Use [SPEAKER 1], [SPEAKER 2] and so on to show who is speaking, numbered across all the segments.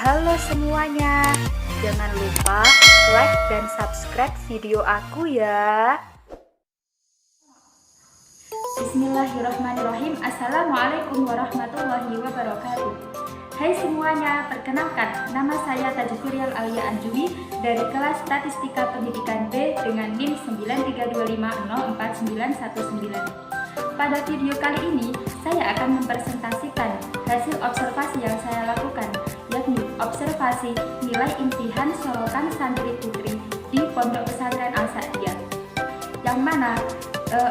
[SPEAKER 1] Halo semuanya, jangan lupa like dan subscribe video aku ya. Bismillahirrahmanirrahim. Assalamualaikum warahmatullahi wabarakatuh. Hai semuanya, perkenalkan nama saya Tajfurial Alia Anjumi dari kelas Statistika Pendidikan B dengan NIM 932504919. Pada video kali ini, saya akan mempresentasikan hasil observasi yang saya lakukan, yakni observasi nilai imtihan sorotan santri putri di Pondok Pesantren Al-Sa'diyah. Yang mana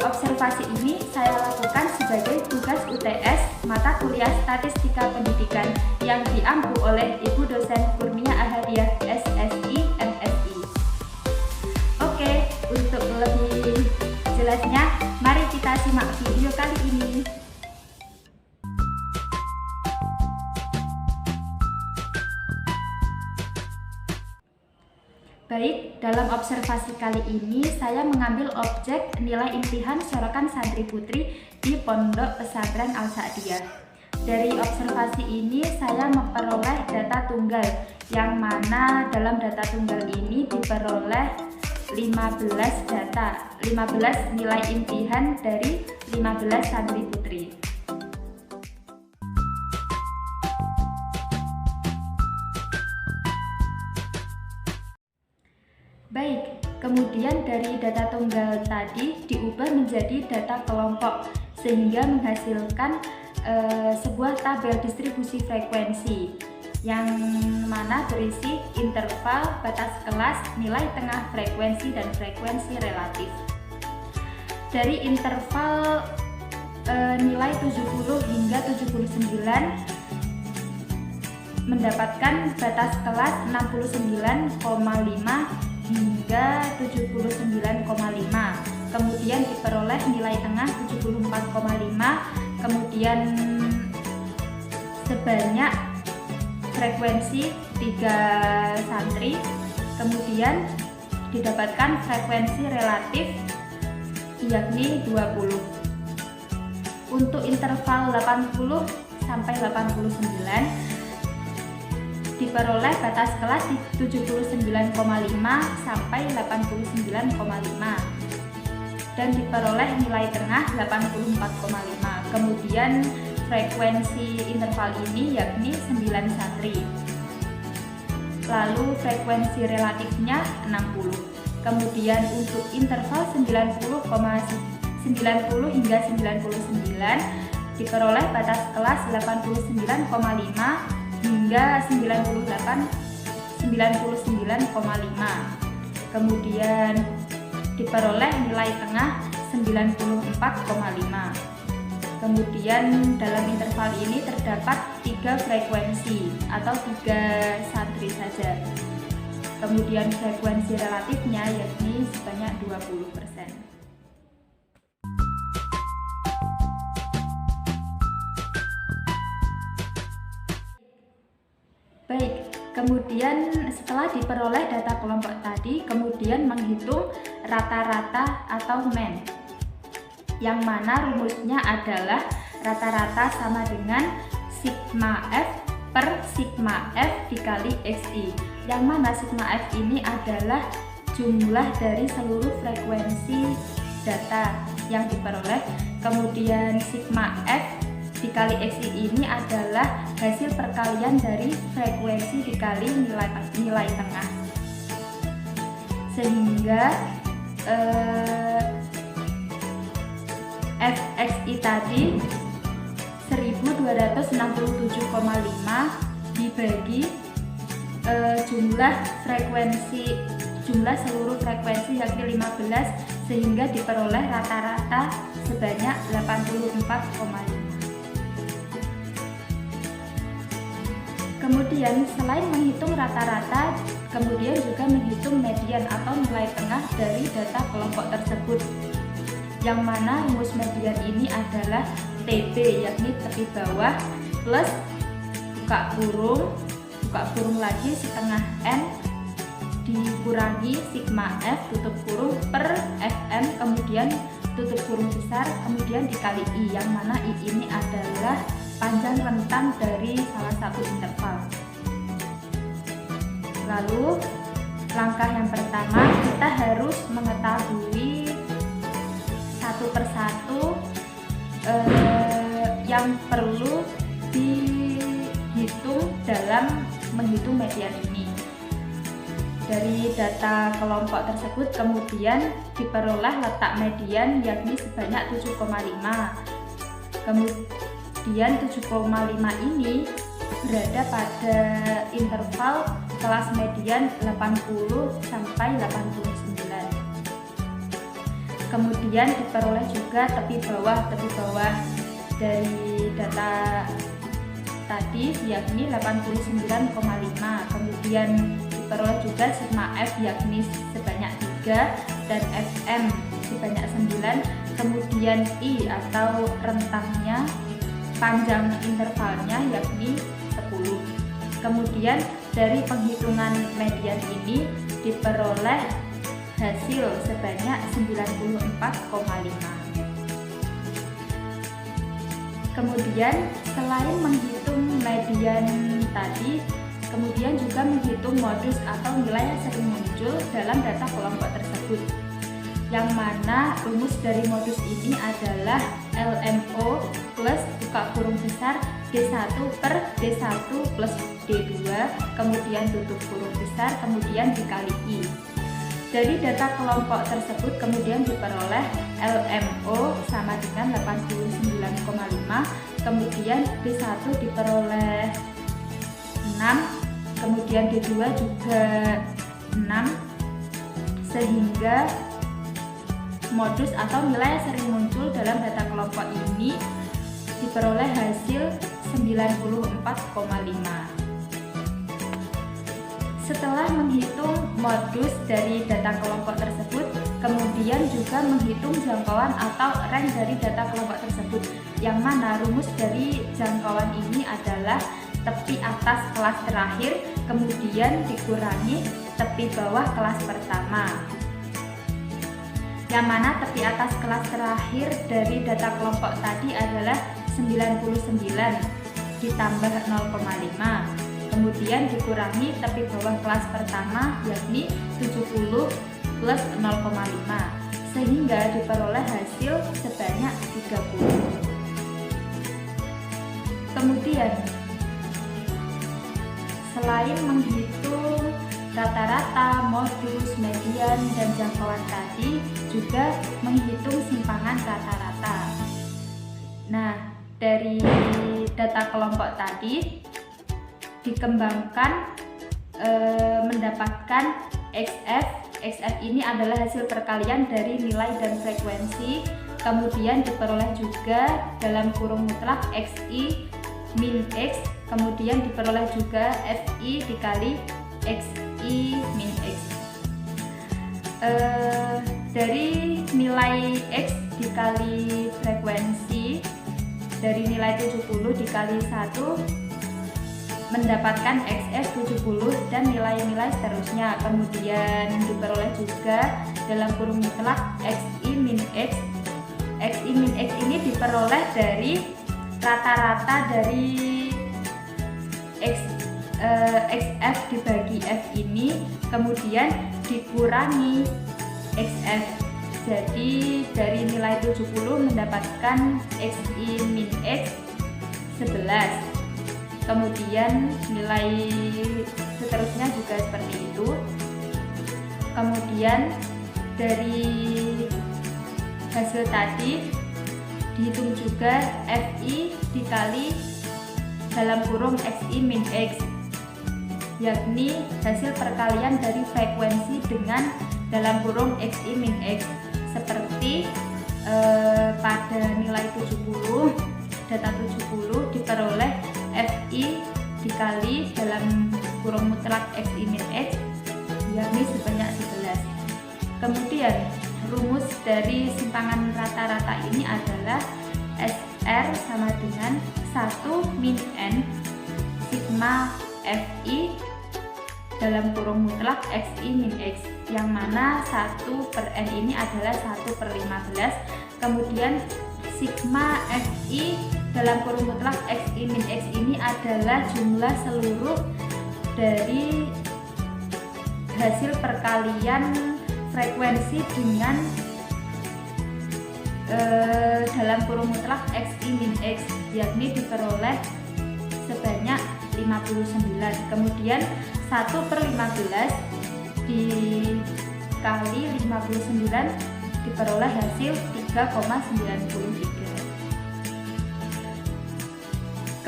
[SPEAKER 1] observasi ini saya lakukan sebagai tugas UTS mata kuliah Statistika Pendidikan yang diampu oleh Ibu Dosen Kurnia Ahadiah SSI MSI. Oke, untuk lebih jelasnya, mari kita simak video kali ini. Baik, dalam observasi kali ini saya mengambil objek nilai imtihan sorotan santri putri di Pondok Pesantren Al-Sa'diyah. Dari observasi ini saya memperoleh data tunggal, yang mana dalam data tunggal ini diperoleh 15 nilai imtihan dari 15 santri putri. Baik, kemudian dari data tunggal tadi diubah menjadi data kelompok sehingga menghasilkan sebuah tabel distribusi frekuensi yang mana berisi interval, batas kelas, nilai tengah frekuensi, dan frekuensi relatif. Dari interval nilai 70 hingga 79 mendapatkan batas kelas 69,5 hingga 79,5. Kemudian diperoleh nilai tengah 74,5. Kemudian sebanyak frekuensi 3 santri. Kemudian didapatkan frekuensi relatif yakni 20. Untuk interval 80 sampai 89 diperoleh batas kelas 79,5 sampai 89,5 dan diperoleh nilai tengah 84,5. Kemudian frekuensi interval ini yakni 9 santri. Lalu frekuensi relatifnya 60. Kemudian untuk interval 90 hingga 99 diperoleh batas kelas 89,5 hingga 99,5. Kemudian diperoleh nilai tengah 94,5. Kemudian dalam interval ini terdapat 3 frekuensi atau 3 santri saja. Kemudian frekuensi relatifnya yakni sebanyak 20%. Baik, kemudian setelah diperoleh data kelompok tadi, kemudian menghitung rata-rata atau mean, yang mana rumusnya adalah rata-rata sama dengan sigma F per sigma F dikali XI, yang mana sigma F ini adalah jumlah dari seluruh frekuensi data yang diperoleh. Kemudian sigma F dikali XI ini adalah hasil perkalian dari frekuensi dikali nilai tengah, sehingga FXI tadi 1267,5 dibagi jumlah seluruh frekuensi yakni 15, sehingga diperoleh rata-rata sebanyak 84,5. Kemudian selain menghitung rata-rata, kemudian juga menghitung median atau nilai tengah dari data kelompok tersebut, yang mana rumus median ini adalah TB yakni tepi bawah plus buka kurung lagi setengah N dikurangi sigma F tutup kurung per FM, kemudian tutup kurung besar, kemudian dikali I, yang mana I ini adalah panjang rentang dari salah satu interval. Lalu langkah yang pertama, kita harus mengetahui satu persatu yang perlu dihitung dalam menghitung median ini. Dari data kelompok tersebut kemudian diperoleh letak median yakni sebanyak 7,5. Kemudian 7,5 ini berada pada interval kelas median 80 sampai 89. Kemudian diperoleh juga tepi bawah dari data tadi yakni 89,5. Kemudian diperoleh juga sigma F yakni sebanyak 3 dan Fm sebanyak 9. Kemudian I atau rentangnya, panjang intervalnya yakni 10. Kemudian dari penghitungan median ini diperoleh hasil sebanyak 94,5. Kemudian selain menghitung median tadi, kemudian juga menghitung modus atau nilai yang sering muncul dalam data kelompok tersebut, yang mana rumus dari modus ini adalah LMO plus buka kurung besar D1 per D1 plus D2, kemudian tutup kurung besar, kemudian dikali I. Dari data kelompok tersebut kemudian diperoleh LMO sama dengan 89,5, kemudian D1 diperoleh 6, kemudian D2 juga 6, sehingga modus atau nilai yang sering muncul dalam data kelompok ini diperoleh hasil 94,5. Setelah menghitung modus dari data kelompok tersebut, kemudian juga menghitung jangkauan atau rank dari data kelompok tersebut, yang mana rumus dari jangkauan ini adalah tepi atas kelas terakhir kemudian dikurangi tepi bawah kelas pertama, yang mana tepi atas kelas terakhir dari data kelompok tadi adalah 99 ditambah 0,5, kemudian dikurangi tepi bawah kelas pertama yakni 70 plus 0,5, sehingga diperoleh hasil sebanyak 30. Kemudian selain menghitung rata-rata, modus, median, dan jangkauan tadi, juga menghitung simpangan rata-rata. Nah, dari data kelompok tadi dikembangkan mendapatkan XF. XF ini adalah hasil perkalian dari nilai dan frekuensi, kemudian diperoleh juga dalam kurung mutlak XI min X, kemudian diperoleh juga FI dikali XI min X. Dari nilai X dikali frekuensi, dari nilai 70 dikali 1 mendapatkan XF 70 dan nilai-nilai seterusnya. Kemudian diperoleh juga dalam kurung mutlak XI min X. XI min X ini diperoleh dari rata-rata dari XF dibagi F ini, kemudian dikurangi XF. Jadi dari nilai 70 mendapatkan XI min X 11. Kemudian nilai seterusnya juga seperti itu. Kemudian dari hasil tadi dihitung juga FI dikali dalam kurung XI min X, yakni hasil perkalian dari frekuensi dengan dalam kurung XI min X, seperti pada nilai 70, data 70 diperoleh FI dikali dalam kurung mutlak XI min X yakni sebanyak 11. Kemudian rumus dari simpangan rata-rata ini adalah SR sama dengan 1 min N sigma FI dalam kurung mutlak XI min X, yang mana 1 per N ini adalah 1 per 15. Kemudian sigma FI dalam kurung mutlak XI min X ini adalah jumlah seluruh dari hasil perkalian frekuensi dengan dalam kurung mutlak XI min X, yakni diperoleh sebanyak 59. Kemudian 1/15 dikali 59 diperoleh hasil 3,93.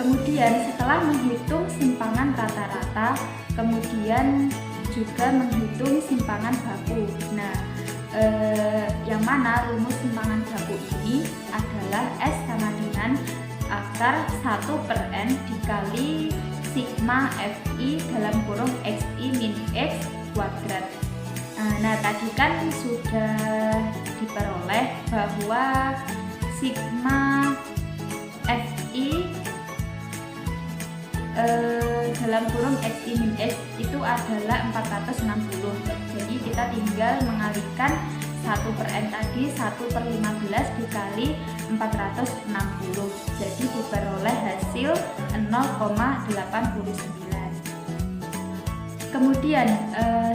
[SPEAKER 1] Kemudian setelah menghitung simpangan rata-rata, kemudian juga menghitung simpangan baku. Nah, yang mana rumus simpangan baku ini adalah S sama dengan akar 1/n dikali sigma Fi dalam kurung Xi min X kuadrat. Nah, tadi kan sudah diperoleh bahwa sigma Fi dalam kurung Xi min X itu adalah 460. Jadi kita tinggal mengalihkan 1/n tadi 1/15 dikali 460. Jadi diperoleh hasil 0,89. Kemudian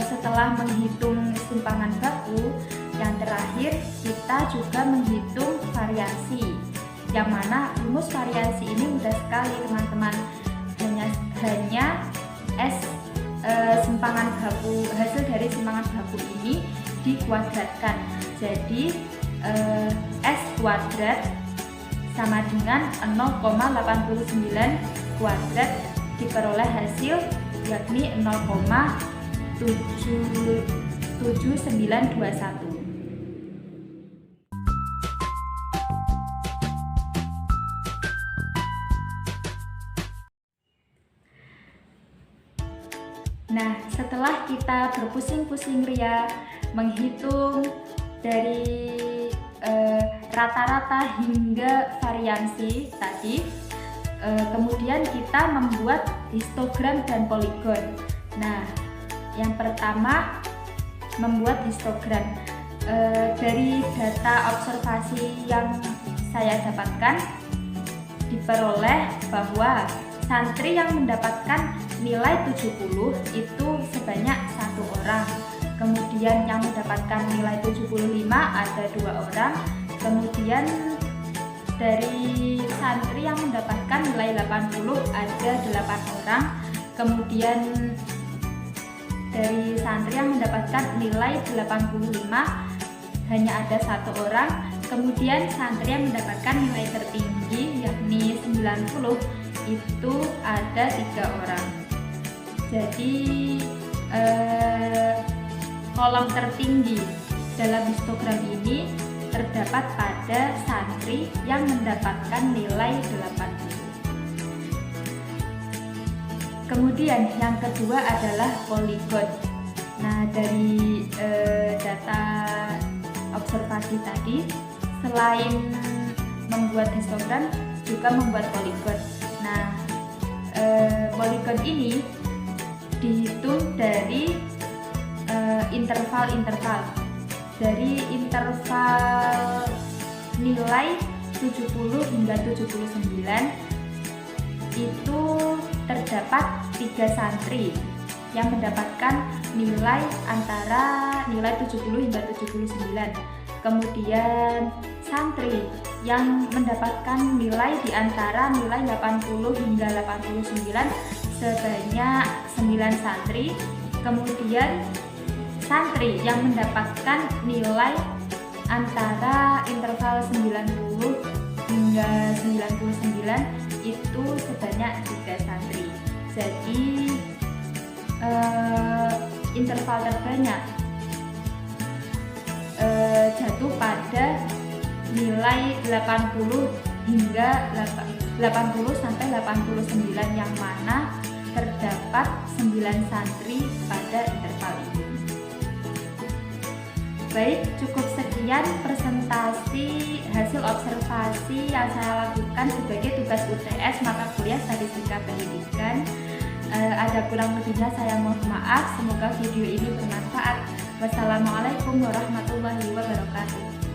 [SPEAKER 1] setelah menghitung simpangan baku, yang terakhir kita juga menghitung variasi. Yang mana rumus variasi ini mudah sekali teman-teman. Hanya simpangan baku, hasil dari simpangan baku ini dikuadratkan. Jadi S kuadrat sama dengan 0,89 kuadrat diperoleh hasil yakni 0,7921. Nah, setelah kita berpusing-pusing ria menghitung dari rata-rata hingga variansi tadi, kemudian kita membuat histogram dan poligon. Nah, yang pertama membuat histogram. Dari data observasi yang saya dapatkan, diperoleh bahwa santri yang mendapatkan nilai 70 itu sebanyak 1 orang. Kemudian yang mendapatkan nilai 75 ada 2 orang. Kemudian dari santri yang mendapatkan nilai 80 ada 8 orang. Kemudian dari santri yang mendapatkan nilai 85 hanya ada 1 orang. Kemudian santri yang mendapatkan nilai tertinggi yakni 90 itu ada 3 orang. Jadi kolom tertinggi dalam histogram ini terdapat pada santri yang mendapatkan nilai 80. Kemudian yang kedua adalah poligon. Nah, dari data observasi tadi, selain membuat histogram juga membuat poligon. Nah, poligon ini dihitung dari interval-interval. Dari interval nilai 70 hingga 79 itu terdapat 3 santri yang mendapatkan nilai antara nilai 70 hingga 79. Kemudian santri yang mendapatkan nilai di antara nilai 80 hingga 89 sebanyak 9 santri. Kemudian santri yang mendapatkan nilai antara interval 90 hingga 99 itu sebanyak 3 santri. Jadi interval terbanyak jatuh pada nilai 80 hingga 80 sampai 89 yang mana terdapat 9 santri pada interval ini. Baik, cukup sekian presentasi hasil observasi yang saya lakukan sebagai tugas UTS mata kuliah Statistika Pendidikan. Ada kurang lebihnya saya mohon maaf. Semoga video ini bermanfaat. Wassalamualaikum warahmatullahi wabarakatuh.